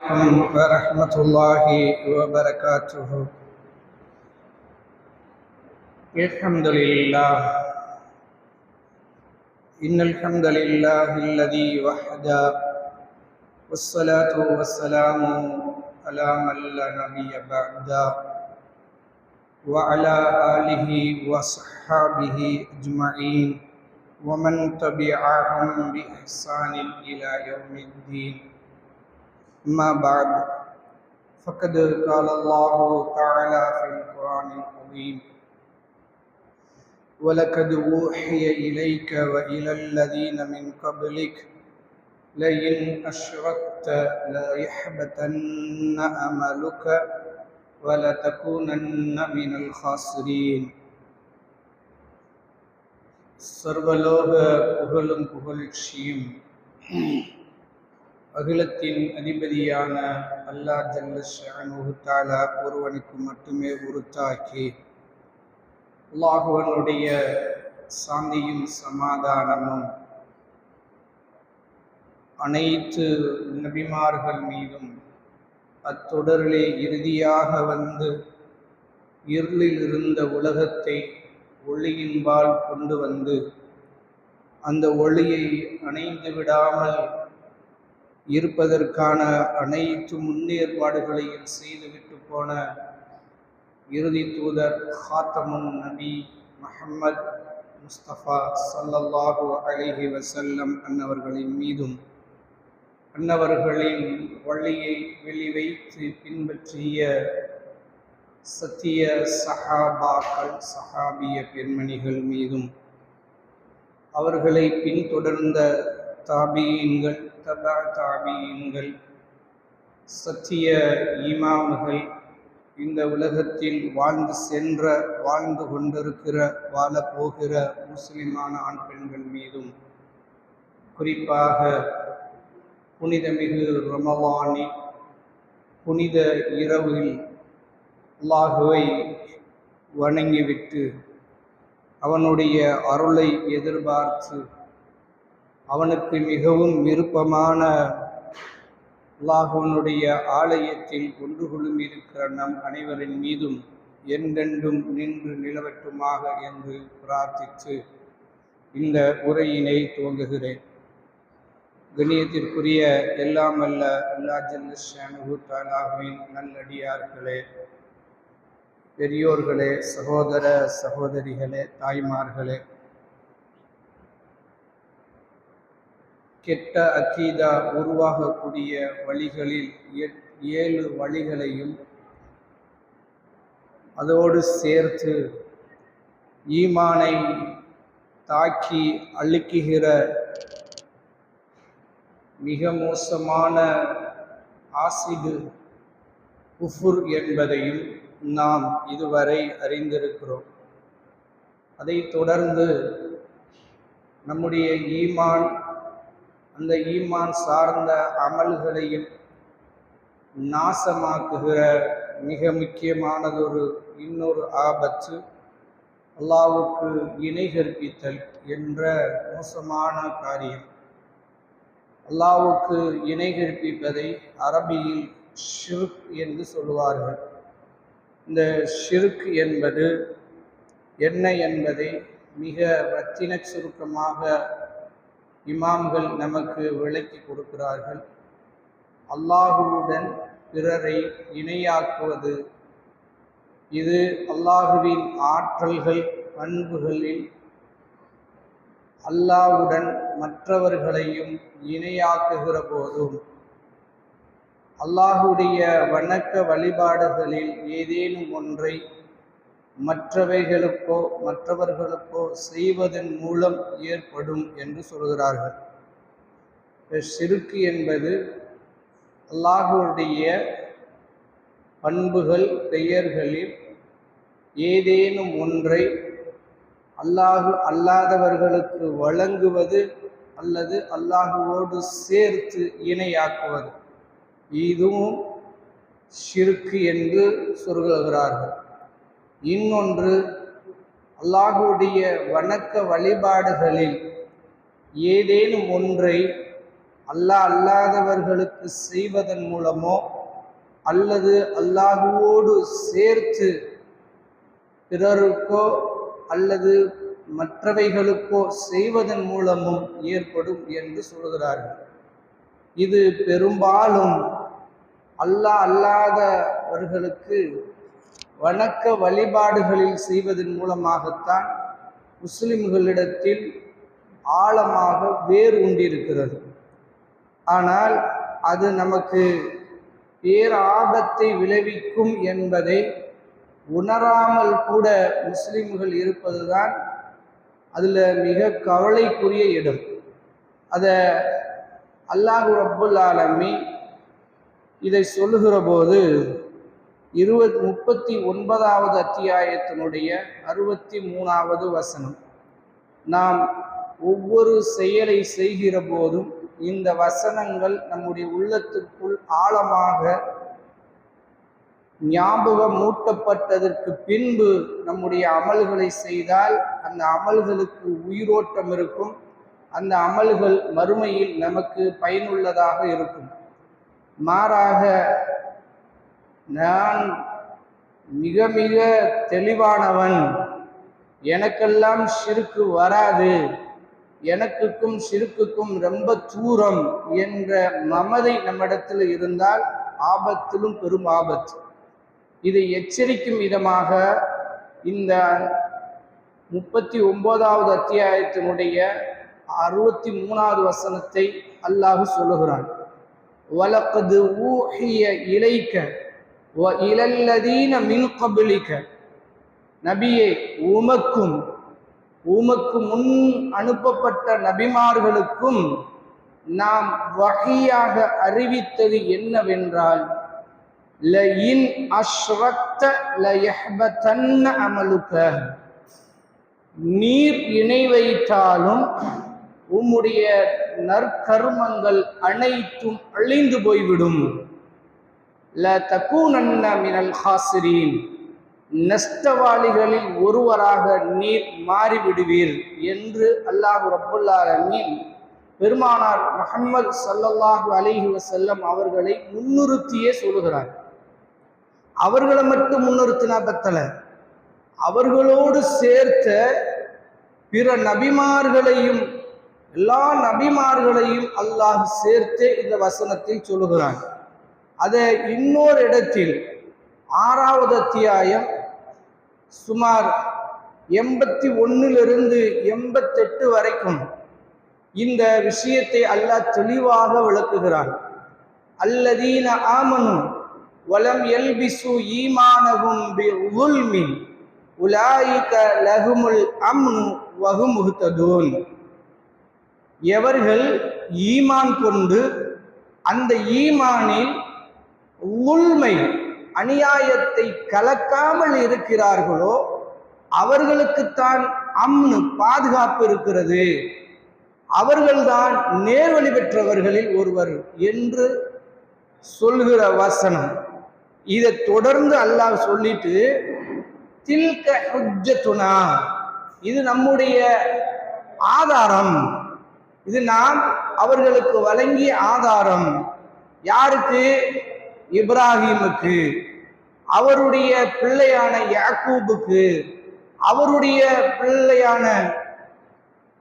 ورحمة الله وبركاته. الحمد لله. إن الحمد لله الذي وحده، والصلاة والسلام على من لا نبي بعده، وعلى آله وصحبه أجمعين، ومن تبعهم بإحسان إلى يوم الدين. أما بعد، فقد قال الله تعالى في القرآن العظيم: ولقد أوحي إليك وإلى الذين من قبلك لئن أشركت ليحبطن عملك ولتكونن من الخاسرين. சர்வலோக புகழும் புகழ்ச்சியும் அகிலத்தின் அதிபதியான அல்லாஹ் ஜல்ல ஷஅனுஹு தஆலா ஒருவனுக்கு மட்டுமே உரித்தாக்கி, அல்லாஹ்வுடைய சாந்தியும் சமாதானமும் அனைத்து நபிமார்கள் மீதும், அத்தொடரிலே இறுதியாக வந்து இருளில் இருந்த உலகத்தை ஒளியின்பால் கொண்டு வந்து அந்த ஒளியை அணைந்து விடாமல் இருப்பதற்கான அனைத்து முன்னேற்பாடுகளையும் செய்துவிட்டு போன இறுதி தூதர் ஹாத்தமுன் நபி முஹம்மது முஸ்தபா ஸல்லல்லாஹு அலைஹி வஸல்லம் அன்னவர்களின் மீதும், அன்னவர்களின் வழியை வெளிவைத்து பின்பற்றிய சத்திய சஹாபாக்கள், சஹாபிய பெண்மணிகள் மீதும், அவர்களை பின்தொடர்ந்த தாபியீன்கள், தபா தாபியீன்கள், சத்திய இமாம்கள், இந்த உலகத்தில் வாழ்ந்து கொண்டிருக்கிற வாழப்போகிற முஸ்லிமான ஆண் பெண்கள் மீதும், குறிப்பாக புனிதமிகு ரமலானின் புனித இரவில் அல்லாஹுவை வணங்கிவிட்டு அவனுடைய அருளை எதிர்பார்த்து அவனுக்கு மிகவும் விருப்பமான அல்லாஹ்வுடைய ஆலயத்தில் ஒன்று கொள்ளும் இருக்கிற நம் அனைவரின் மீதும் என்றென்றும் நின்று நிலவட்டுமாக என்று பிரார்த்தித்து இந்த உரையினை துவங்குகிறேன். கண்ணியத்திற்குரிய எல்லாம் அல்ல அல்லாஹ் ஜல்ல ஷஅனுஹு தஆலாவின் நல்லடியார்களே, பெரியோர்களே, சகோதர சகோதரிகளே, தாய்மார்களே, கெட்ட அக்கீதா உருவாகக்கூடிய வழிகளில் 7 வழிகளையும் அதோடு சேர்த்து ஈமானை தாக்கி அழிக்குகிற மிக மோசமான ஆசிடு குஃபுர் என்பதையும் நாம் இதுவரை அறிந்திருக்கிறோம். அதைத் தொடர்ந்து நம்முடைய ஈமான், அந்த ஈமான் சார்ந்த அமல்களையும் நாசமாக்குகிற மிக முக்கியமானதொரு இன்னொரு ஆபத்து அல்லாஹ்வுக்கு இணை கற்பித்தல் என்ற மோசமான காரியம். அல்லாஹ்வுக்கு இணை கற்பிப்பதை அரபியில் ஷிர்க் என்று சொல்லுவார்கள். இந்த ஷிர்க் என்பது என்ன என்பதை மிக ரத்தின சுருக்கமாக இமாம்கள் நமக்கு விளக்கி கொடுக்கிறார்கள். அல்லாஹுவுடன் பிறரை இணையாக்குவது, இது அல்லாஹுவின் ஆற்றல்கள் பண்புகளில் அல்லாஹ்வுடன் மற்றவர்களையும் இணையாக்குகிற போதும், அல்லாஹுடைய வணக்க வழிபாடுகளில் ஏதேனும் ஒன்றை மற்றவர்களுக்கோ செய்வதன் மூலம் ஏற்படும் என்று சொல்கிறார்கள். ஷிர்க் என்பது அல்லாஹுடைய பண்புகள், பெயர்களில் ஏதேனும் ஒன்றை அல்லாஹு அல்லாதவர்களுக்கு வழங்குவது அல்லது அல்லாஹுவோடு சேர்த்து இணையாக்குவது, இதுவும் ஷிர்க் என்று சொல்கிறார்கள். இன்னொன்று, அல்லாஹுடைய வணக்க வழிபாடுகளில் ஏதேனும் ஒன்றை அல்லாஹ் அல்லாதவர்களுக்கு செய்வதன் மூலமோ அல்லது அல்லாஹுவோடு சேர்த்து பிறருக்கோ அல்லது மற்றவைகளுக்கோ செய்வதன் மூலமும் ஏற்படும் என்று சொல்கிறார்கள். இது பெரும்பாலும் அல்லாஹ் அல்லாதவர்களுக்கு வணக்க வழிபாடுகளில் செய்வதன் மூலமாகத்தான் முஸ்லிம்களிடத்தில் ஆழமாக வேர் உண்டிருக்கிறது. ஆனால் அது நமக்கு பேராபத்தை விளைவிக்கும் என்பதை உணராமல் கூட முஸ்லிம்கள் இருப்பதுதான் அதில் மிக கவலைக்குரிய இடம். அதை அல்லாஹ் ரப்புல் ஆலமீன் இதை சொல்லுகிற போது 39வது அத்தியாயத்தினுடைய 63வது வசனம், நாம் ஒவ்வொரு செயலை செய்கிற போதும் இந்த வசனங்கள் நம்முடைய உள்ளத்திற்குள் ஆழமாக ஞாபகமூட்டப்பட்டதற்கு பின்பு நம்முடைய அமல்களை செய்தால் அந்த அமல்களுக்கு உயிரோட்டம் இருக்கும். அந்த அமல்கள் மறுமையில் நமக்கு பயனுள்ளதாக இருக்கும். மாறாக நான் மிக மிக தெளிவானவன், எனக்கெல்லாம் ஷிர்க்கு வராது, எனக்குக்கும் ஷிர்க்குக்கும் ரொம்ப தூரம் என்ற மமதை நம்மிடத்தில் இருந்தால் ஆபத்திலும் பெரும் ஆபத்து. இதை எச்சரிக்கும் விதமாக இந்த 39வது அத்தியாயத்தினுடைய 63வது வசனத்தை அல்லாஹ் சொல்லுகிறான். வலக்கது ஊஹிய இலைக்க வ இலல்லதீன மின் கப்லிக, நபியே உமக்கு முன் அனுப்பப்பட்ட நபிமார்களுக்கும் நாம் வஹியாக அறிவித்தது என்னவென்றால், லஇன் அஷ்ரக்த லயஹ்பதன்ன அமலுக, நீர் இணை வைத்தாலும் உம்முடைய நற்கர்மங்கள் அனைத்தும் அழிந்து போய்விடும். லதகூனன்ன மினல் ஹாசிரீன், நஷ்டவாளிகளில் ஒருவராக நீர் மாறிவிடுவீர் என்று அல்லாஹ் ரப்புல் ஆலமீன் பெருமானார் முஹம்மது ஸல்லல்லாஹு அலைஹி வஸல்லம் அவர்களை முன்னிறுத்தியே சொல்லுகிறார். அவர்களை மட்டும் முன்னிறுத்தினா பத்தல, அவர்களோடு சேர்த்த பிற நபிமார்களையும் எல்லா நபிமார்களையும் அல்லாஹ் சேர்த்து இந்த வசனத்தில் சொல்லுகிறான். அதை இன்னொரு இடத்தில் 6வது அத்தியாயம் சுமார் 81லிருந்து 88 வரைக்கும் இந்த விஷயத்தை அல்லாஹ் தெளிவாக விளக்குகிறான். அல்லதீன ஆமனு வலம் யல்பிசு ஈமானஹும் பிظுல்மின் உலாயிக லஹுமுல் அம்னு வஹும் முஹ்ததூன், எவர்கள் ஈமான் கொண்டு அந்த ஈமானில் உள்மை அநியாயத்தை கலக்காமல் இருக்கிறார்களோ அவர்களுக்குத்தான் அம்னு பாதுகாப்பு இருக்கிறது, அவர்கள்தான் நேர்வழி பெற்றவர்களில் ஒருவர் என்று சொல்கிற வசனம். இதை தொடர்ந்து அல்லாஹ் சொல்லிட்டு, தில்க ஹுஜ்ஜத்துனா, இது நம்முடைய ஆதாரம், இது நாம் அவர்களுக்கு வழங்கிய ஆதாரம். யாருக்கு? இப்ராஹிமுக்கு, அவருடைய பிள்ளையான யாக்கூபுக்கு, அவருடைய பிள்ளையான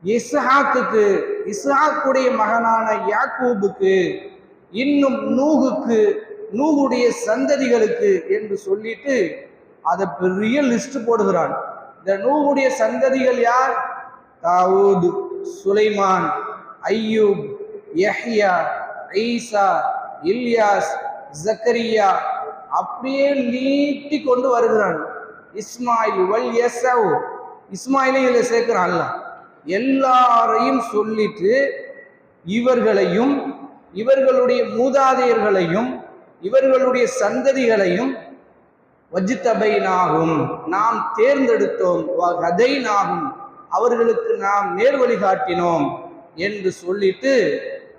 இஸ்ஹாக்குக்கு, இஸ்ஹாக்குடைய மகனான யாக்கூபுக்கு, இன்னும் நூகுக்கு, நூகுடைய சந்ததிகளுக்கு என்று சொல்லிட்டு அதை பெரிய லிஸ்ட் போடுகிறான். இந்த நூகுடைய சந்ததிகள் யார்? தாவூத், சுலைமான், ஐயூப், யஹ்யா, ஈசா, இல்யாஸ், ஜக்கரியா, அப்படியே நீட்டி கொண்டு வருகிறான். இஸ்மாயில் வல் யஸவ், இஸ்மாயிலையும் இதில் சேர்க்கிறான்ல. எல்லாரையும் சொல்லிட்டு இவர்களையும் இவர்களுடைய மூதாதையர்களையும் இவர்களுடைய சந்ததிகளையும் வஜ்தபைனாகும், நாம் தேர்ந்தெடுத்தோம், வஹதைனாகும், அவர்களுக்கு நாம் நேர்வழி காட்டினோம் என்று சொல்லிட்டு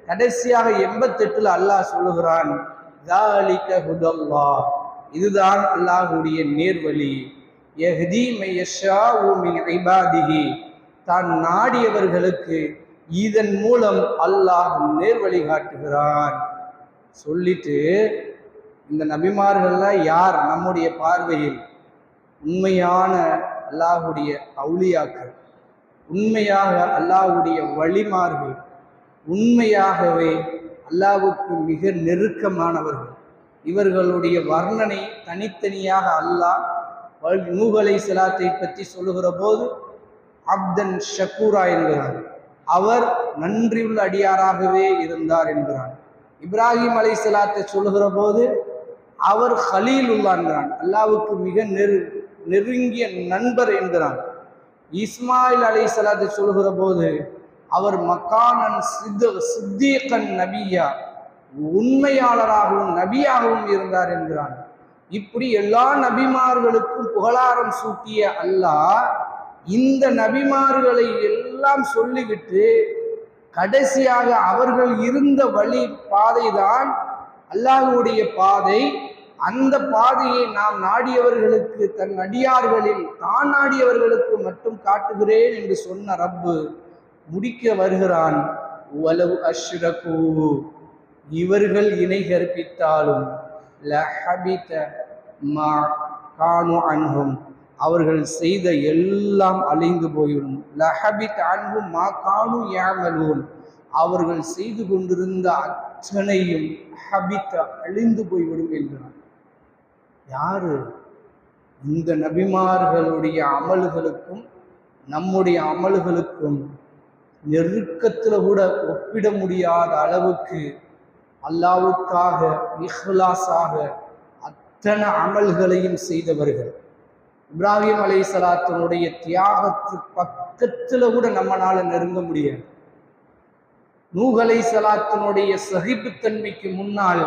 கடைசியாக 88ல் அல்லாஹ் சொல்லுகிறான், ذَلِكَ هُدَى اللَّهِ, இதுதான் அல்லாஹ்வுடைய நேர்வழி. யஹ்தி மை யஷாஉ மின் இபாதிஹி, தான் நாடியவர்களுக்கு இதன் மூலம் அல்லாஹ் நேர்வழி காட்டுகிறான். சொல்லிட்டு இந்த நபிமார்கள்ல யார் நம்முடைய பார்வையில் உண்மையான அல்லாஹுடைய அவுலியாக்கள், உண்மையாக அல்லாஹுடைய வழிமார்கள், உண்மையாகவே அல்லாஹ்வுக்கு மிக நெருக்கமானவர்கள், இவர்களுடைய வர்ணனை தனித்தனியாக அல்லாஹ் நூஹ் அலைஹிஸ்ஸலாத்தை பற்றி சொல்லுகிற போது அப்தன் ஷக்கூரா என்கிறார், அவர் நன்றியுள்ள அடியாராகவே இருந்தார் என்கிறான். இப்ராஹிம் அலைஹிஸ்ஸலாத்தை சொல்லுகிற போது அவர் ஹலீலுல்லா என்கிறான், அல்லாஹ்வுக்கு மிக நெருங்கிய நண்பர் என்கிறான். இஸ்மாயில் அலைஹிஸ்ஸலாத்தை சொல்லுகிற போது அவர் மக்கானன் சித்தீகன் நபியா, உண்மையாளராகவும் நபியாகவும் இருந்தார் என்கிறான். இப்படி எல்லா நபிமார்களுக்கும் புகழாரம் சூட்டிய அல்லாஹ் இந்த நபிமார்களை எல்லாம் சொல்லிவிட்டு கடைசியாக அவர்கள் இருந்த வழி பாதைதான் அல்லாஹ்வுடைய பாதை, அந்த பாதையை நாம் நாடியவர்களுக்கு, தன் அடியார்களில் தான் நாடியவர்களுக்கு மட்டும் காட்டுகிறேன் என்று சொன்ன ரப்பு முடிக்க வருகிறான். வலவ் அஷ்ரகு, இவர்கள் இணை கற்பித்தாலும் லஹபித மா கானு அன்ஹும், அவர்கள் செய்த எல்லாம் அழிந்து போய்விடும். லஹபித் அன்ஹும் மா கானு யஅமலூன், அவர்கள் செய்து கொண்டிருந்த அத்தனையும் ஹபித்த அழிந்து போய்விடும் என்கிறார். யாரு? இந்த நபிமார்களுடைய அமல்களுக்கும் நம்முடைய அமல்களுக்கும் நெருக்கத்தில் கூட ஒப்பிட முடியாத அளவுக்கு அல்லாஹ்வுக்காக இஹ்லாஸாக அத்தனை அமல்களையும் செய்தவர்கள். இப்ராஹிம் அலைஹிஸ்ஸலாத்தினுடைய தியாகத்துக்கு பக்கத்தில் கூட நம்மளால நெருங்க முடியாது. நூஹ் அலைஹிஸ்ஸலாத்தினுடைய சகிப்புத்தன்மைக்கு முன்னால்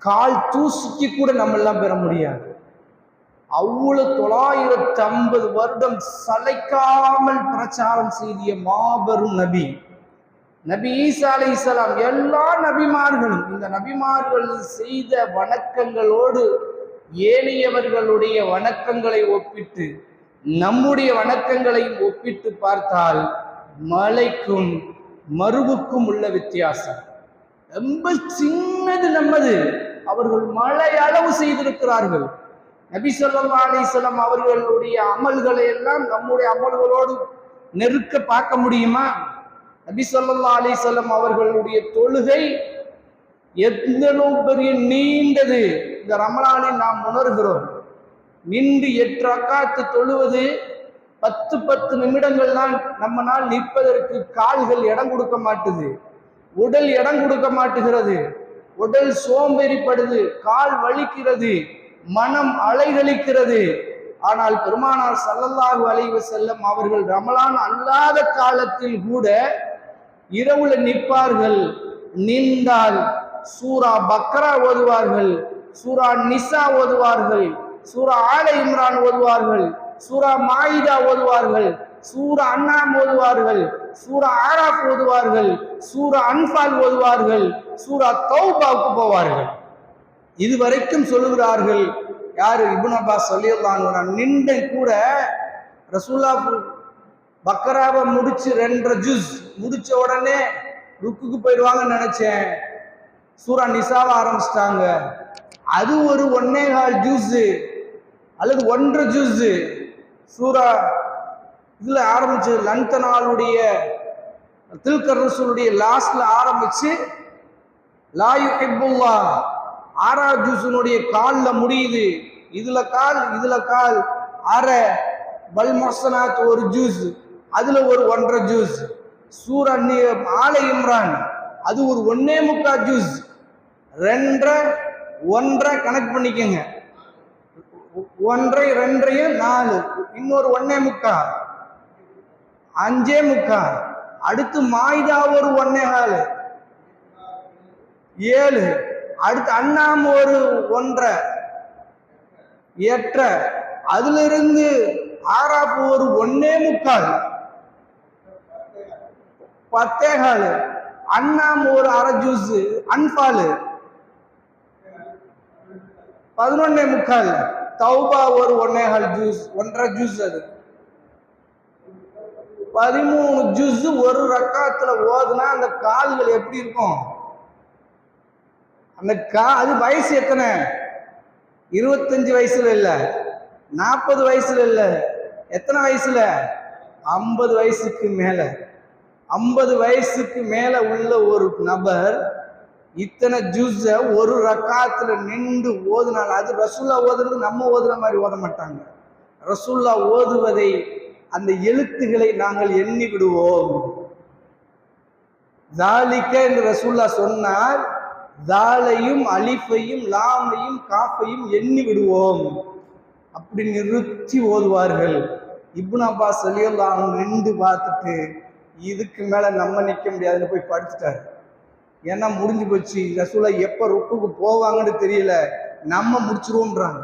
கால் தூசிக்கு கூட நம்மெல்லாம் பெற முடியாது. அவ்வளவு 950 வருடம் சளைக்காமல் பிரச்சாரம் செய்திய மாபெரும் நபி நபி ஈசா அலைஹிஸ்ஸலாம். எல்லா நபிமார்களும் இந்த நபிமார்கள் செய்த வணக்கங்களோடு ஏனையவர்களுடைய வணக்கங்களை ஒப்பிட்டு நம்முடைய வணக்கங்களையும் ஒப்பிட்டு பார்த்தால் மலைக்கும் மருவுக்கும் உள்ள வித்தியாசம் ரொம்ப சின்னது. நம்மது அவர்கள் மலை அளவு செய்திருக்கிறார்கள். நபி ஸல்லல்லாஹு அலைஹி வஸல்லம் அவர்களுடைய அமல்களை எல்லாம் நம்முடைய அமல்களோடு நெருக்க பார்க்க முடியுமா? நபி ஸல்லல்லாஹு அலைஹி வஸல்லம் அவர்களுடைய தொழுகை எவ்வளவு பெரிய நீண்டது இந்த ரமலானில் நாம் உணர்கிறோம். நின்று 8 ரக்காத்து தொழுவது 10 நிமிடங்கள் தான் நம்மனால் நிற்பதற்கு கால்கள் இடம் கொடுக்க மாட்டுது, உடல் இடம் கொடுக்க மாட்டுகிறது, உடல் சோம்பேறிப்படுது, கால் வலிக்கிறது, மனம் அலைகழிக்கிறது. ஆனால் பெருமானார் ஸல்லல்லாஹு அலைஹி வஸல்லம் அவர்கள் ரமலான் அல்லாத காலத்தில் கூட இரவுல நிற்பார்கள். நின்றால் சூரா பக்ரா ஓதுவார்கள், சூரா நிசா ஓதுவார்கள், சூரா ஆல இம்ரான் ஓதுவார்கள், சூரா மாயிதா ஓதுவார்கள், சூரா அன்னாம் ஓதுவார்கள், சூரா ஆராஃப் ஓதுவார்கள், சூரா அன்ஃபால் ஓதுவார்கள், சூரா தௌபாவுக்கு போவார்கள். இதுவரைக்கும் சொல்லுகிறார்கள். யாரு? இப்னு அப்பாஸ் ரலியல்லாஹு அன்ஹு. நின்ற கூட ரசூலுல்லாஹ் பக்ராவை முடிச்சு 2.5 ஜுஸ் முடிச்ச உடனே ருக்குக்கு போயிடுவாங்கன்னு நினைச்சேன். சூரா நிசாவை ஆரம்பிச்சிட்டாங்க. அது ஒரு 1.25 ஜூஸ் அல்லது 1.5 ஜூஸ் சூரா இதுல ஆரம்பிச்சு லந்தனாலுடைய தில்கர் ரசூலுடைய லாஸ்ட்ல ஆரம்பிச்சு லா யுஹிப்புல்லாஹ் 6 ஜூஸினுடைய கால்ல முடியுது. இதுல கால் அரை பல் மொஹ்சனாத் 1 ஜூஸ், அதுல ஒரு 1.5 ஜூஸ். சூரா ஆல இம்ரான் அது ஒரு 1.25 ஜூஸ். 2.5 கனெக்ட் பண்ணிக்கங்க. 1.5 2 4 இன்னொரு 1.25 5.25. அடுத்து மாயிதா ஒரு 1.25 7. அடுத்து அண்ணாம் ஒரு 1.5 8. அதுல இருந்து ஆராப் ஒரு 1.25 10. அண்ணாம் ஒரு அரை ஜூஸ், அன்பால் 11.25, தௌபா ஒரு 1.25 ஜூஸ், 1.5 ஜூஸ். அது 13 ஜுஸ் ஒரு ரக்காத்துல ஓதுனா அந்த கால்கள் எப்படி இருக்கும்? அந்த அது வயசு எத்தனை? 25 வயசுல இல்ல, 40 வயசுல இல்ல, எத்தனை வயசுல? 50 வயசுக்கு மேல. 50 வயசுக்கு மேல உள்ள ஒரு நபர் இத்தனை ஜுஸ ஒரு ரக்காத்துல நின்று ஓதுனால, அது ரசூல்லா ஓதுறது நம்ம ஓதுற மாதிரி ஓத மாட்டாங்க. ரசூல்லா ஓதுவதை, அந்த எழுத்துக்களை நாங்கள் எண்ணி விடுவோம். ஜாலிக்க என்று ரசூல்லா சொன்னார், ஜாலையும் அலிஃபையும் லாமையும் காஃபையும் எண்ணி விடுவோம். அப்படி நிறுத்தி ஓதுவார்கள். இப்னு அப்பாஸ் ரலியல்லாஹு அன்ஹு நின்று பார்த்துட்டு, இதுக்கு மேல நம்ம நிற்க முடியாதுன்னு போய் படுத்துட்டாரு. ஏன்னா முடிஞ்சு போச்சு, ரசூலா எப்ப ருக்குக்கு போவாங்கன்னு தெரியல, நம்ம முடிச்சிருவோம்ன்றாங்க.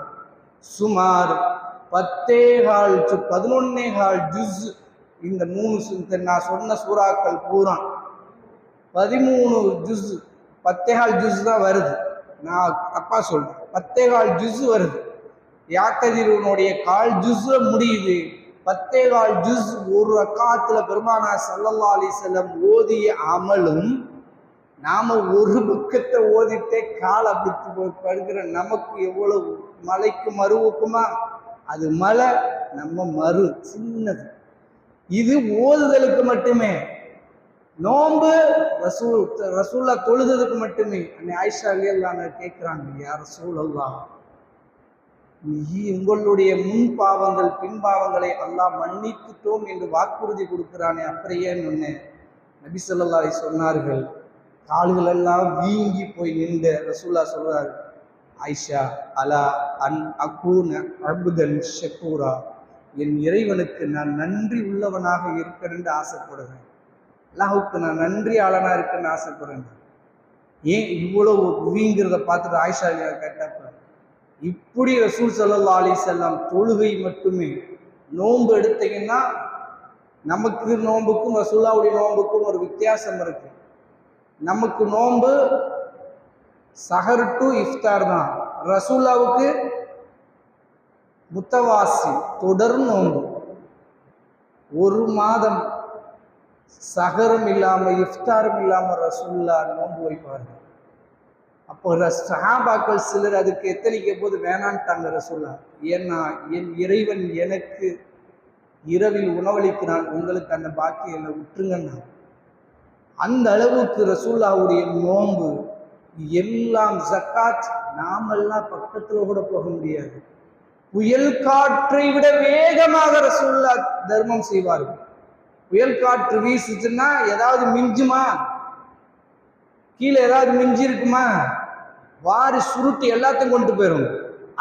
சுமார் 11 ஜுஸ் இந்த 3 நான் சொன்ன சூறாக்கள் பூரா 13 ஜுஸ், 10 ஜுஸ் தான் வருது. நான் தப்பா சொல்றேன், 10 ஜுஸ் வருது. யாத்ததிருவனுடைய 1/4 ஜுஸ் முடியுது. 10 ஜுஸ் ஒரு ரக்காத்துல பெருமானார் ஸல்லல்லாஹு அலைஹி வஸல்லம் ஓதிய அமலும், நாம ஒரு பக்கத்தை ஓதிட்டே கால் அப்படி படுக்கிற நமக்கு எவ்வளவு மலைக்கு மருவுக்குமா? அது மலை, நம்ம மறு சின்னது. இது ஓதுதலுக்கு மட்டுமே. நோன்பு ரசூல்லா தொழுதலுக்கு மட்டுமே. ஆயிஷா ரலியல்லாஹு அன்ஹா கேட்கிறாங்க, யா ரசூலல்லாஹ், உங்களுடைய முன் பாவங்கள் பின் பாவங்களை அல்லாஹ் மன்னித்துட்டோம் என்று வாக்குறுதி கொடுக்கிறானே, அப்புறம் ஏன் ஒன்று? நபி ஸல்லல்லாஹு அலைஹி சொன்னார்கள், கால்கள் எல்லாம் வீங்கி போய் நின்ற ரசூல்லா சொல்றாரு, ஆயிஷா அலா அன் அகூன அப்தன் ஷக்கூரா, என் இறைவனுக்கு நான் நன்றி உள்ளவனாக இருக்கிறேன்னு ஆசைப்படுறேன், அல்லாஹுக்கு நான் நன்றியாளனா இருக்குன்னு ஆசைப்படுறேன். ஏன் இவ்வளவு வீங்கிறத பார்த்துட்டு ஆயிஷா கேட்டப்ப, இப்படி ரசூல் ஸல்லல்லாஹு அலைஹி வஸல்லம் தொழுகை மட்டுமே. நோன்பு எடுத்தீங்கன்னா, நமக்கு நோன்புக்கும் ரசூலுல்லாஹ்வுடைய நோன்புக்கும் ஒரு வித்தியாசம் இருக்கு. நமக்கு நோன்பு சஹர் டு இஃப்தார் தான், ரசூலுல்லாஹ்வுக்கு முத்தவாசி தொடர் நோன்பு. ஒரு மாதம் சஹரும் இல்லாம இஃப்தாரும் இல்லாம ரசூலுல்லாஹ் நோன்பு வைப்பார்கள். அப்போ சஹாபாக்கள் சிலர் அதுக்கு எத்தனைக்க போது வேணான்ட்டாங்க ரசூல்லா. ஏன்னா என் இறைவன் எனக்கு இரவில் உணவளிக்கிறான், உங்களுக்கு அந்த பாக்கியம் விட்டுருங்கன்னா. அந்த அளவுக்கு ரசூல்லாவுடைய நோன்பு எல்லாம் ஜக்காத், நாமெல்லாம் பக்கத்துல கூட போக முடியாது. புயல் காற்றை விட வேகமாக ரசூல்லா தர்மம் செய்வார்கள். புயல் காற்று வீசுச்சுன்னா ஏதாவது மிஞ்சுமா? கீழே ஏதாவது மிஞ்சி இருக்குமா? வாரி சுருட்டி எல்லாத்தையும் கொண்டு போயிடும்.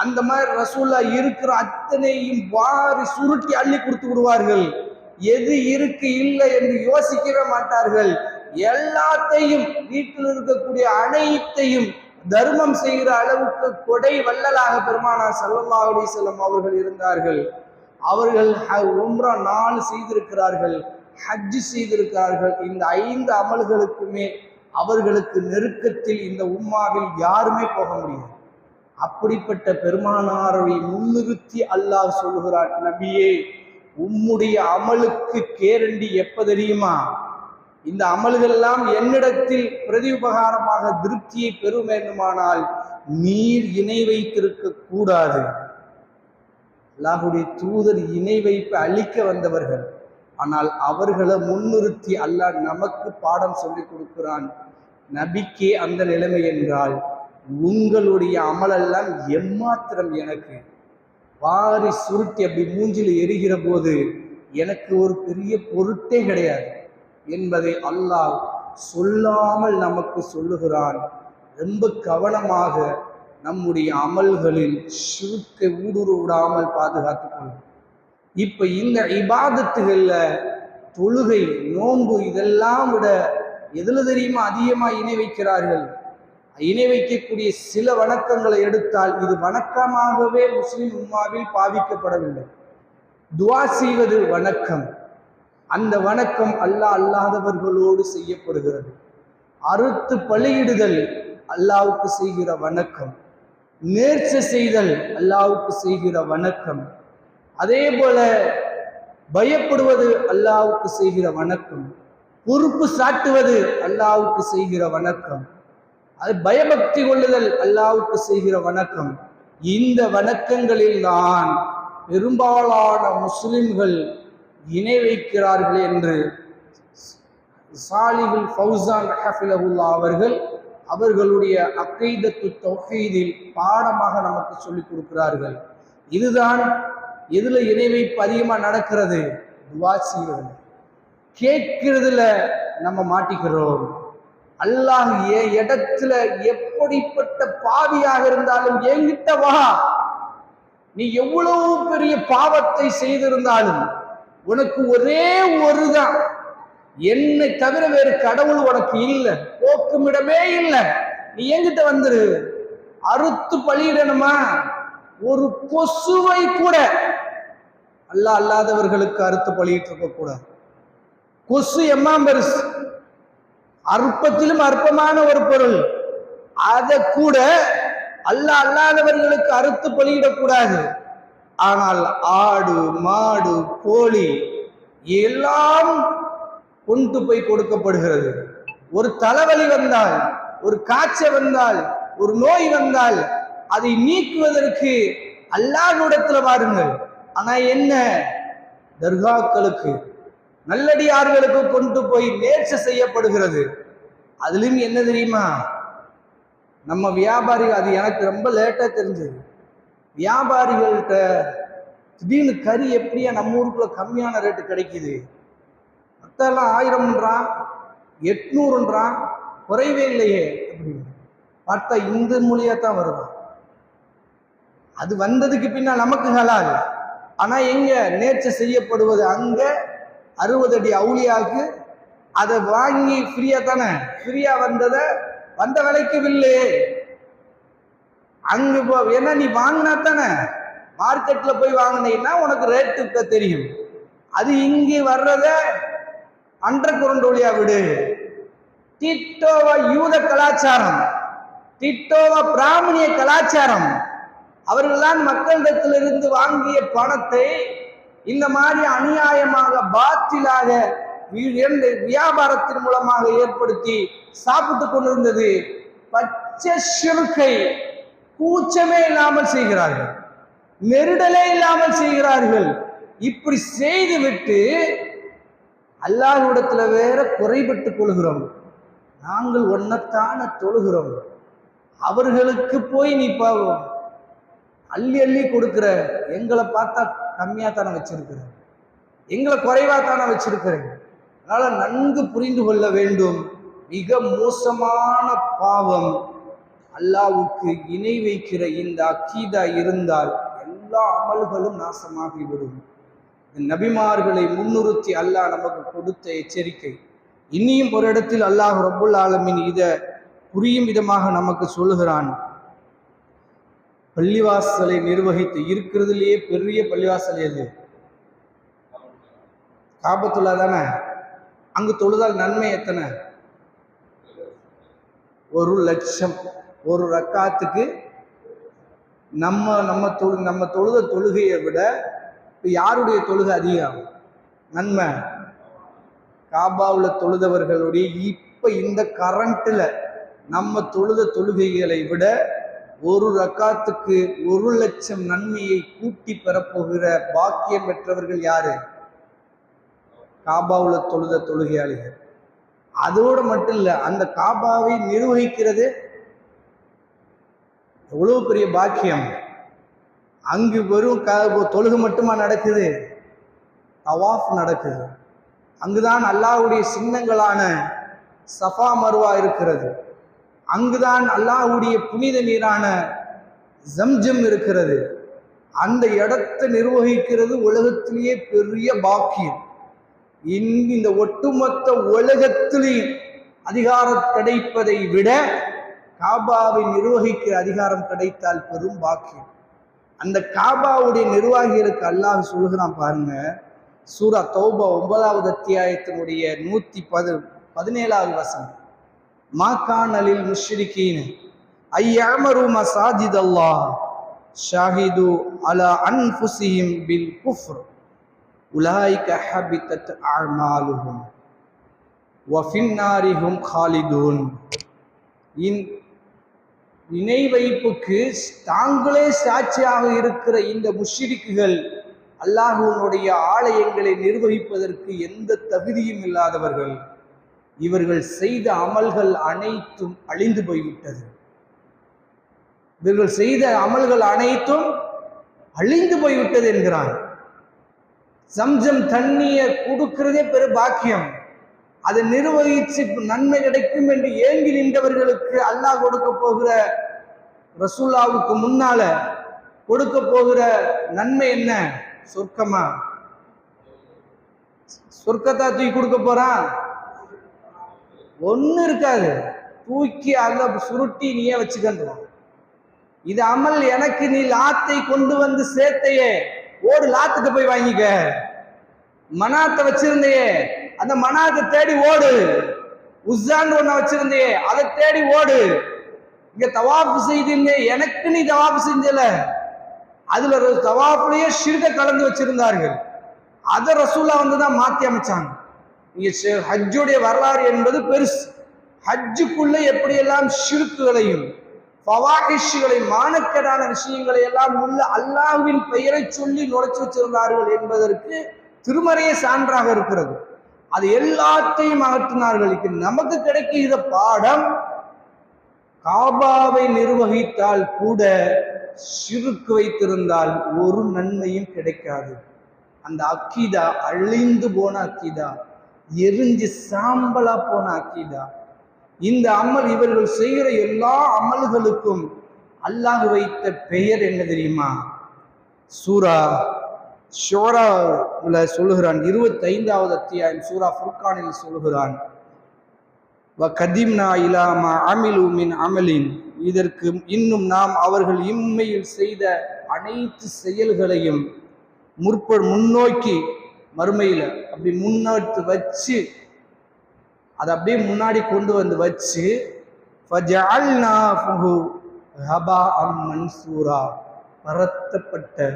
அந்த மாதிரி ரசூல்லா இருக்கிற அத்தனையும் வாரி சுருட்டி அள்ளி கொடுத்து விடுவார்கள். எது இருக்கு இல்லை என்று யோசிக்கவே மாட்டார்கள். எல்லாத்தையும், வீட்டில் இருக்கக்கூடிய அனைத்தையும் தர்மம் செய்கிற அளவுக்கு கொடை வள்ளலாக பெருமானார் ஸல்லல்லாஹு அலைஹி வஸல்லம் அவர்கள் இருந்தார்கள். அவர்கள் உம்ரா 4 செய்திருக்கிறார்கள், ஹஜ் செய்திருக்கிறார்கள். இந்த 5 அமல்களுக்குமே அவர்களுக்கு நெருக்கத்தில் இந்த உம்மாவில் யாருமே போக முடியாது. அப்படிப்பட்ட பெருமானாரை முன்னிறுத்தி அல்லாஹ் சொல்கிறார், நபியே, உம்முடைய அமலுக்கு கேரண்டி எப்ப தெரியுமா? இந்த அமல்கள் எல்லாம் என்னிடத்தில் பிரதி உபகாரமாக திருப்தியை பெறும் வேண்டுமானால் நீர் இணை வைத்திருக்க கூடாது. அல்லாஹுடைய தூதர் இணை வைப்பு அழிக்க வந்தவர்கள். ஆனால் அவர்களை முன்னிறுத்தி அல்லாஹ் நமக்கு பாடம் சொல்லிக் கொடுக்கிறான். நபிக்கே அந்த நிலைமை என்றால் உங்களுடைய அமலெல்லாம் எம்மாத்திரம் எனக்கு வாரி சுருட்டி அப்படி மூஞ்சில் எரிகிற போது எனக்கு ஒரு பெரிய பொருட்டே கிடையாது என்பதை அல்லாஹ் சொல்லாமல் நமக்கு சொல்லுகிறான். ரொம்ப கவனமாக நம்முடைய அமல்களில் ஷிர்க்கை ஊடுருவ விடாமல் பாதுகாத்துக் கொள்ளும். இப்ப இந்த இபாதத்துகள்ல தொழுகை, நோன்பு இதெல்லாம் விட எதுல தெரியுமா அதிகமா இணை வைக்கிறார்கள்? இணை வைக்கக்கூடிய சில வணக்கங்களை எடுத்தால் இது வணக்கமாகவே முஸ்லிம் உம்மாவில் பாவிக்கப்படவில்லை. துஆ செய்வது வணக்கம். அந்த வணக்கம் அல்லாஹ் அல்லாதவர்களோடு செய்யப்படுகிறது. அறுத்து பலியிடுதல் அல்லாஹ்வுக்கு செய்கிற வணக்கம். நேர்ச்சை செய்தல் அல்லாஹ்வுக்கு செய்கிற வணக்கம். அதே போல பயப்படுவது அல்லாஹ்வுக்கு செய்கிற வணக்கம், பொறுப்பு சாட்டுவது அல்லாஹ்வுக்கு செய்கிற வணக்கம், அது பயபக்தி கொள்ளுதல் அல்லாஹ்வுக்கு செய்கிற வணக்கம். இந்த வணக்கங்களில் தான் பெரும்பாலான முஸ்லிம்கள் இணை வைக்கிறார்கள் என்று சாலிஹுல் ஃபௌசான் ஹஃபிலஹுல்லாஹ் அவர்கள் அவர்களுடைய அக்கீதத்து தௌஹீதில் பாடமாக நமக்கு சொல்லிக் கொடுக்கிறார்கள். இதுதான் எதுல இணை வைப்பு அதிகமாக நடக்கிறது, துவா செய்வது, கேட்கிறதுல நம்ம மாட்டிக்கிறோம். அல்லாஹ் இடத்துல எப்படிப்பட்ட பாவியாக இருந்தாலும் என்கிட்ட வா, நீ எவ்வளவு பெரிய பாவத்தை செய்திருந்தாலும் உனக்கு ஒரே ஒருதான், என்னை தவிர வேறு கடவுள் உனக்கு இல்லை, போக்குமிடமே இல்லை, நீ என்கிட்ட வந்துரு. அறுத்து பலியிடணுமா? ஒரு கொசுவை கூட அல்லாஹ் அல்லாதவர்களுக்கு அறுத்து பலியிட்டு இருக்க கூடாது. கொசு எம்மாம்பெருசு, அற்பத்திலும் அற்பமான ஒரு பொருள், அதை கூட அல்லாஹ் அல்லாதவர்களுக்கு அறுத்து பலியிடக்கூடாது. ஆனால் ஆடு மாடு கோழி எல்லாம் கொண்டு போய் கொடுக்கப்படுகிறது. ஒரு தலைவலி வந்தால், ஒரு காய்ச்சல் வந்தால், ஒரு நோய் வந்தால் அதை நீக்குவதற்கு அல்லாஹ்விடத்துல வாருங்கள். ஆனா என்ன, தர்காக்களுக்கு நல்லடியார்களுக்கு கொண்டு போய் நேர்ச்சை செய்யப்படுகிறது. அதுலயும் என்ன தெரியுமா, நம்ம வியாபாரி, அது எனக்கு ரொம்ப லேட்டா தெரிஞ்சது, வியாபாரிகள்கிட்ட திடீர்னு கறி எப்படியா நம்ம ஊருக்குள்ள கம்மியான ரேட்டு கிடைக்குது, மற்றெல்லாம் 1000ன்றான் 800ன்றான், குறைவே இல்லையே அப்படின்னு பார்த்தா இந்த மொழியா தான் வருவான். அது வந்ததுக்கு பின்னால் நமக்கு ஹலால். ஆனா எங்க நேர்ச்சை செய்யப்படுவது அங்க 60 அடி அவுளியாக்கு அதை வாங்கி ஃப்ரீயா தானே, ஃப்ரீயா வந்ததை வந்த விலைக்கு வில்லையே அங்க போ. ஏன்னா நீ வாங்கினா தானே, மார்க்கெட்ல போய் வாங்கினீங்கன்னா உனக்கு ரேட்டு தெரியும். அது இங்கே வர்றத அண்டர் கிரவுண்ட் வழியா விடு. டிட்டோவா யூத கலாச்சாரம், டிட்டோவா பிராமணிய கலாச்சாரம், அவர்கள்தான் மக்களிடத்திலிருந்து வாங்கிய பணத்தை இந்த மாதிரி அநியாயமாக பாத்திலாக வியாபாரத்தின் மூலமாக ஏற்படுத்தி சாப்பிட்டு கொண்டிருந்தது. பச்சை ஷிர்கை கூச்சமே இல்லாமல் செய்கிறார்கள், நெருடலே இல்லாமல் செய்கிறார்கள். இப்படி செய்துவிட்டு அல்லாஹ்விடத்துல வேற குறைபட்டுக் கொள்கிறோம். நாங்கள் ஒன்னத்தான தொழுகிறோம், அவர்களுக்கு போய் நீ பாவம் அள்ளி அள்ளி கொடுக்கிற, எங்களை பார்த்தா கம்மியா தானே வச்சிருக்கிற, எங்களை குறைவா தானே வச்சிருக்கிறேன். அதனால நன்கு புரிந்து கொள்ள வேண்டும், மிக மோசமான பாவம் அல்லாஹ்வுக்கு இணை வைக்கிற இந்த அக்கீதா இருந்தால் எல்லா அமல்களும் நாசமாகிவிடும். நபிமார்களை முன்னிறுத்தி அல்லாஹ் நமக்கு கொடுத்த எச்சரிக்கை. இன்னியும் ஒரு இடத்தில் அல்லாஹ் ரப்புல் ஆலமீன் இதை புரியும் விதமாக நமக்கு சொல்லுகிறான். பள்ளிவாசலை நிர்வகித்து இருக்கிறதுலேயே பெரிய பள்ளிவாசல் எது? காபத்துல்லா தானே. அங்கு தொழுதால் நன்மை எத்தனை? 1,00,000 ஒரு ரக்காத்துக்கு. நம்ம தொழுத தொழுகையை விட இப்போ யாருடைய தொழுகை அதிகம் நன்மை? காபாவில் தொழுதவர்களுடைய இப்போ இந்த கரண்ட்ல நம்ம தொழுத தொழுகைகளை விட ஒரு ரக்காத்துக்கு 1,00,000 நன்மையை கூட்டி பெறப்போகிற பாக்கியம் பெற்றவர்கள் யாரு? காபாவில் தொழுத தொழுகையாளிகள். அதோடு மட்டும் இல்லை, அந்த காபாவை நிர்வகிக்கிறது எவ்வளவு பெரிய பாக்கியம். அங்கு வெறும் தொழுகை மட்டுமா நடக்குது? தவாஃப் நடக்குது. அங்குதான் அல்லாஹ்வுடைய சின்னங்களான சஃபா மர்வா இருக்கிறது. அங்குதான் அல்லாஹ்வுடைய புனித நீரான ஜம்ஜம் இருக்கிறது. அந்த இடத்தை நிர்வகிக்கிறது உலகத்திலேயே பெரிய பாக்கியம். இந்த ஒட்டுமொத்த உலகத்திலேயும் அதிகாரம் கிடைப்பதை விட காபாவை நிர்வகிக்கிற அதிகாரம் கிடைத்தால் பெரும் பாக்கியம். அந்த காபாவுடைய நிர்வாகிகளுக்கு அல்லாஹ் சொல்லுகிறான் பாருங்க, சூரா தௌபா 9வது அத்தியாயத்தினுடைய 117வது வசனம். மாகானலில் முஷ்ரிகீன் ஐயமரு மசாஜிதல்லாஹ் ஷாஹிது அலா அன்ஃபுஸிஹிம் பில் குஃப்ர் உலாயிக ஹபிதத் அஅமாலுஹும் வ ஃபின்னாரிஹும் காலிதூன். இணை வைப்புக்கு தாங்களே சாட்சியாக இருக்கிற இந்த முஷ்ரிக்குகள் அல்லாஹ்வுடைய ஆலயங்களை நிர்வகிப்பதற்கு எந்த தகுதியும் இல்லாதவர்கள். இவர்கள் செய்த அமல்கள் அனைத்தும் அழிந்து போய்விட்டது. இவர்கள் செய்த அமல்கள் அனைத்தும் அழிந்து போய்விட்டது என்கிறான். சம்சம் தண்ணியை கொடுக்கிறதே பெரு பாக்கியம். அதை நிர்வகிச்சு நன்மை கிடைக்கும் என்று ஏங்கி நின்றவர்களுக்கு அல்லாஹ் கொடுக்க போகிற, ரசூலுல்லாவுக்கு முன்னால கொடுக்க போகிற நன்மை என்ன? சொர்க்கமா? சொர்க்கத்தா தூக்கி கொடுக்க போறான்? ஒண்ணு இருக்காது. தூக்கி அங்க சுருட்டி நீயே வச்சுக்கின்றான். இது அமல். எனக்கு நீ லாத்தை கொண்டு வந்து சேர்த்தையே, ஓடு லாத்துக்கு போய் வாங்கிக்க. மனாத்தை வச்சிருந்தையே, அந்த மனாத்தை தேடி ஓடு. உஸ்ஸான்னு ஒண்ண வச்சிருந்தையே, அதை தேடி ஓடு. இங்க தவாஃபு செய்திருந்தே, எனக்கு நீ தவாஃபு செஞ்சல. அதுல தவாஃப்லயே ஷிர்க கலந்து வச்சிருந்தார்கள். அதை ரசூலுல்லாஹ் வந்துதான் மாத்தி அமைச்சாங்க. இங்க ஹஜ்ஜுடைய வரலாறு என்பது பெருசு. ஹஜ்ஜுக்குள்ள எப்படியெல்லாம் ஷிர்க்குகளையும் ஃபவாஹிஷ்களையும் மானக்கேடான விஷயங்களை எல்லாம் உள்ள அல்லாஹ்வின் பெயரை சொல்லி நுழைச்சு வச்சிருந்தார்கள் என்பதற்கு திருமறையே சான்றாக இருக்கிறது. அது எல்லாத்தையும் அகற்றினார்கள். நமக்கு கிடைக்கிற பாடம், காபாவை நிர்வகித்தால் கூட ஷிர்க் வைத்திருந்தால் ஒரு நன்மையும் கிடைக்காது. அந்த அக்கீதா அழிந்து போன அக்கீதா, எரிஞ்சு சாம்பலா போன அக்கீதா. இந்த அமல், இவர்கள் செய்கிற எல்லா அமல்களுக்கும் அல்லாஹ் வைத்த பெயர் என்ன தெரியுமா? சூரா ஷூராவுல சொல்லுகிறான், 25வது அத்தியாயம் சூரா ஃபுர்கானில் சொல்லுகிறான், வகதிம்னா இலா மா அமிலு மின் அமலின். இதற்கு இன்னும் நாம் அவர்கள் இம்மையில் செய்த அனைத்து செயல்களையும் முன்னோக்கி மறுமையில அப்படி முன்னெடுத்து வச்சு, அதை அப்படியே முன்னாடி கொண்டு வந்து வச்சு, ஃபஜஅல்னாஹு ஹபாஅம் மன்சூரா, பரத்தப்பட்ட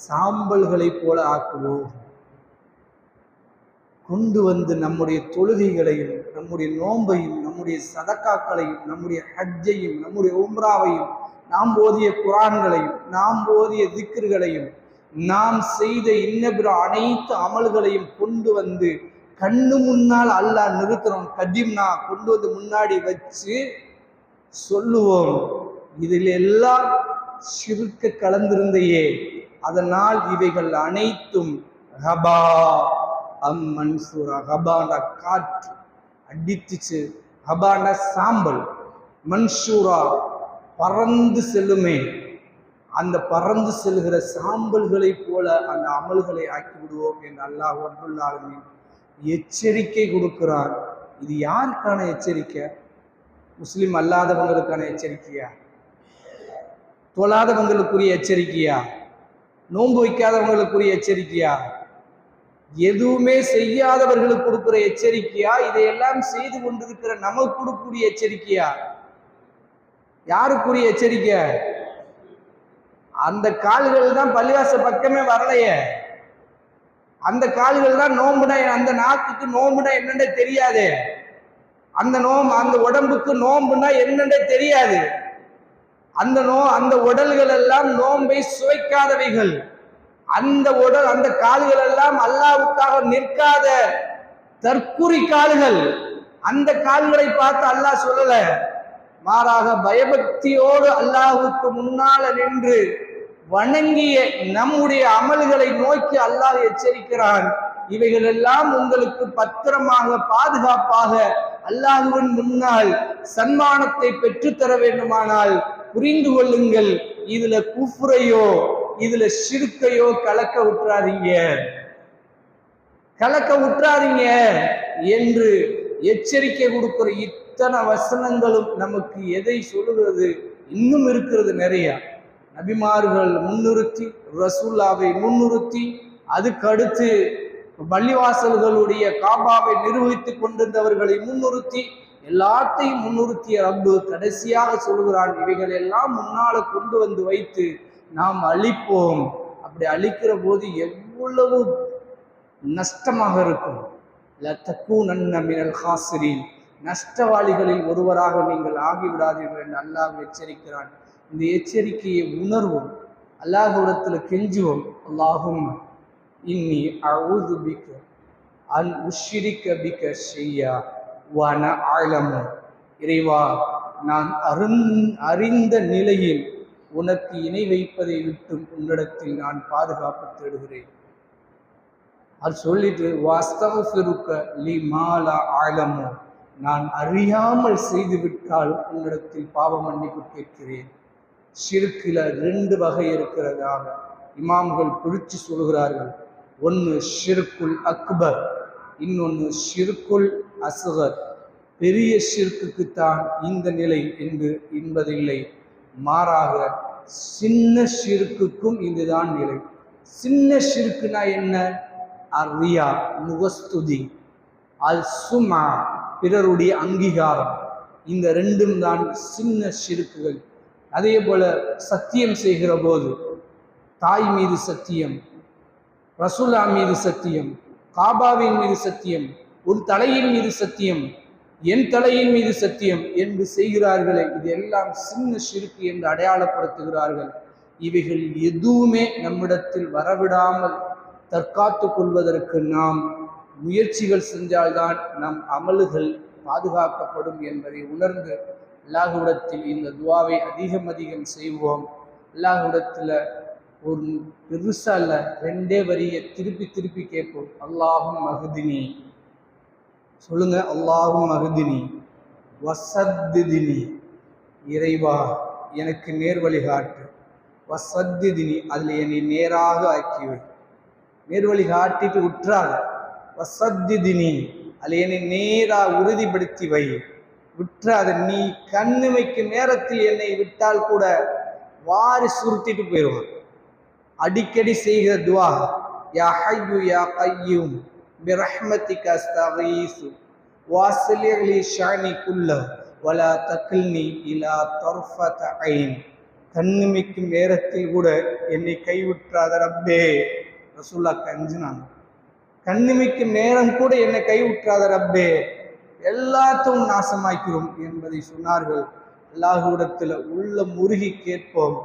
சாம்பல்களை போல ஆக்குவோம். கொண்டு வந்து நம்முடைய தொழுகைகளையும், நம்முடைய நோன்பையும், நம்முடைய சதக்காக்களையும், நம்முடைய ஹஜ்ஜையும், நம்முடைய உம்ராவையும், நாம் ஓதிய குர்ஆன்களையும், நாம் ஓதிய திக்ர்களையும், நாம் செய்த இன்னபிற அனைத்து அமல்களையும் கொண்டு வந்து கண்ணு முன்னால் அல்லாஹ் நிறுத்துறோம். கதிம்னா கொண்டு வந்து முன்னாடி வச்சு சொல்லுவோம், இதில் எல்லாம் ஷிர்க் கலந்திருந்தையே, அதனால் இவைகள் அனைத்தும் ஹபா அம் மன்சூரா. ஹபான காற்று அடித்துச்சு, ஹபான சாம்பல், மன்சூரா பறந்து செல்லுமே, அந்த பறந்து செல்கிற சாம்பல்களை போல அந்த அமல்களை ஆக்கி விடுவோம் என்று அல்லாஹ் ரப்புல் ஆலமீன் எச்சரிக்கை கொடுக்கிறான். இது யாருக்கான எச்சரிக்கை? முஸ்லிம் அல்லாதவங்களுக்கான எச்சரிக்கையா? தொழாதவங்களுக்குரிய எச்சரிக்கையா? நோன்பு வைக்காதவங்களுக்குரிய எச்சரிக்கையா? எதுவுமே செய்யாதவர்களுக்கு கொடுக்கிற எச்சரிக்கையா? இதையெல்லாம் செய்து கொண்டிருக்கிற நமக்கு கொடுக்கக்கூடிய எச்சரிக்கையா? யாருக்குரிய எச்சரிக்கை? அந்த கால்கள் தான் பள்ளிவாச பக்கமே வரலையே. அந்த கால்கள் தான் நோம்புனா, அந்த நாக்குக்கு நோம்புனா என்னன்னே தெரியாது. அந்த உடம்புக்கு நோம்புனா என்னன்னே தெரியாது. அந்த உடல்கள் எல்லாம் நோம்பை சுவைக்காதவைகள். அந்த கால்கள் எல்லாம் அல்லாஹ்வுக்காக நிற்காத தற்குறி கால்கள். அந்த கால்களை பார்த்து அல்லாஹ் சொல்லல, மாறாக பயபக்தியோடு அல்லாஹ்வுக்கு முன்னால நின்று வணங்கிய நம்முடைய அமல்களை நோக்கி அல்லாஹ் எச்சரிக்கிறான். இவைகள் எல்லாம் உங்களுக்கு பத்திரமாக பாதுகாப்பாக அல்லாஹ்வின் முன்னால் சன்மானத்தை பெற்றுத்தர வேண்டுமானால் புரிந்து கொள்ளுங்கள், இதுல குஃப்ரையோ இதுல ஷிர்க்கையோ கலக்க விட்டுறாதீங்க என்று எச்சரிக்கை கொடுக்கிற இத்தனை வசனங்களும் நமக்கு எதை சொல்லுகிறது? இன்னும் இருக்கிறது நிறைய. நபிமார்கள் முன்னிறுத்தி, ரசூலுல்லாவை முன்னிறுத்தி, அதுக்கு அடுத்து பள்ளிவாசல்களுடைய காபாவை நிர்வகித்துக் கொண்டிருந்தவர்களை முன்னிறுத்தி, எல்லாத்தையும் முன்னிறுத்திய ரப்பு கடைசியாக சொல்கிறான், இவைகள் எல்லாம் முன்னால கொண்டு வந்து வைத்து நாம் அழிப்போம். அப்படி அழிக்கிற போது எவ்வளவு நஷ்டமாக இருக்கும். லதகூனன்ன மினல் ஹாசிரீன், நஷ்டவாளிகளில் ஒருவராக நீங்கள் ஆகிவிடாதீர்கள் என்று அல்லாஹ் எச்சரிக்கிறான். இந்த எச்சரிக்கையை உணர்வோம், அல்லாஹ்விடத்தில் கெஞ்சுவோம். அல்லாஹும் இன்னி அஊது பிக அன் உஷ்ரிக பிக ஷையா வ அன அஅலமு, இறைவா நான் அறிந்த நிலையில் உனக்கு இணை வைப்பதை விட்டும் உன்னிடத்தில் நான் பாதுகாப்பு தேடுகிறேன். அது சொல்லிட்டு வஸ்தக்ஃபிருக்க லிமா லா அஅலமு, நான் அறியாமல் செய்துவிட்டால் உன்னிடத்தில் பாவ மன்னிப்பு கேட்கிறேன். ஷிர்கில 2 வகை இருக்கிறதாக இமாம்கள் பிரித்து சொல்கிறார்கள். ஒன்று ஷிர்குல் அக்பர், இன்னொன்று ஷிர்குல் அஸ்கர். பெரிய ஷிர்க்குக்குத்தான் இந்த நிலை என்பதில்லை, மாறாக சின்ன ஷிர்க்குக்கும் இதுதான் நிலை. சின்ன ஷிர்க்குனா என்ன? அர்ரியா, முகஸ்துதி, அல் சுமா, பிறருடைய அங்கீகாரம். இந்த 2ம் தான் சின்ன ஷிர்க்குகள். அதே போல சத்தியம் செய்கிற போது தாய் மீது சத்தியம், ரசூலா மீது சத்தியம், காபாவின் மீது சத்தியம், உன் தலையின் மீது சத்தியம், என் தலையின் மீது சத்தியம் என்று செய்கிறார்களே, இது எல்லாம் சின்ன ஷிர்க் என்று அடையாளப்படுத்துகிறார்கள். இவைகள் எதுவுமே நம்மிடத்தில் வரவிடாமல் தற்காத்து கொள்வதற்கு நாம் முயற்சிகள் செஞ்சால்தான் நம் அமல்கள் பாதுகாக்கப்படும் என்பதை உணர்ந்து அல்லாஹ்விடத்தில் இந்த துவாவை அதிகம் செய்வோம். அல்லாஹ்விடத்தில் ஒரு பெருசா இல்ல, 2 வரியை திருப்பி கேட்போம். அல்லாஹும் மஹ்தினி, சொல்லுங்க, அல்லாஹும் மஹ்தினி வஸத்திதினி, இறைவா எனக்கு நேர்வழி காட்டு. வஸத்திதினி, அதில் என்னை நேராக ஆக்கிவை. நேர்வழி காட்டிட்டு விட்டுறாங்க. வஸத்திதினி, அதில் என்னை நேராக உறுதிப்படுத்தி வை, விட்டுறாத. நீ கண்ணு வைக்கும் நேரத்தில் என்னை விட்டால் கூட வாரி சுருட்டிட்டு போயிடுவான். அடிக்கடி செய்கிற துவா, யா ஹய்யு யா கய்யூம் பிரஹ்மதிக அஸ்தகீசு வாஸ்லிஹ் லி ஷஅனி குல்லஹு வலா தக்ல்னி இலா தர்ஃபத ஐன். கண்ணிமைக்கும் நேரத்தில் கூட என்னை கைவிட்டுறாத ரப்பே. ரசூலுல்லாஹ் கஞ்சினாங்க, கண்ணிமைக்கும் நேரம் கூட என்னை கைவிட்டுறாத ரப்பே, எல்லாத்தையும் நாசமாக்கிறோம் என்பதை சொன்னார்கள். அல்லாஹ்விடத்தில் உள்ள முருகி கேட்போம்.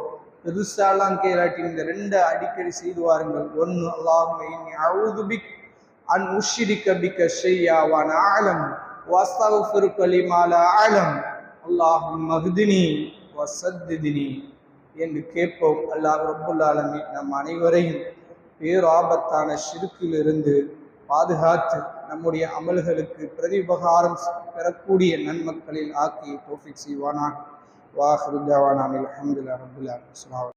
பெருசாலாம் கேளாட்டி இந்த 2 அடிக்கடி செய்து வாருங்கள். ஒன்று, அல்லாஹும்ம இன்னி அஊது பிக் அன் உஷ்ரிக பிக ஷையா வ அன அஅலம் வஸ்தக்ஃபிருக லிமா லா அஅலம் அல்லாஹும்ம ஹ்தினி வஸத்திதினி என்று கேட்போம். அல்லாஹ் ரப்புல் ஆலமீன் நம் அனைவரையும் பேராபத்தான ஷிர்க்கிலிருந்து பாதுகாத்து நம்முடைய அமல்களுக்கு பிரதிபகாரம் பெறக்கூடிய நன்மக்களில் ஆக்கி தௌஃபீக் செய்வானாக. வாஹிரு தஅவானா அல்ஹம்துலில்லாஹி ரப்பில் ஆலமீன்.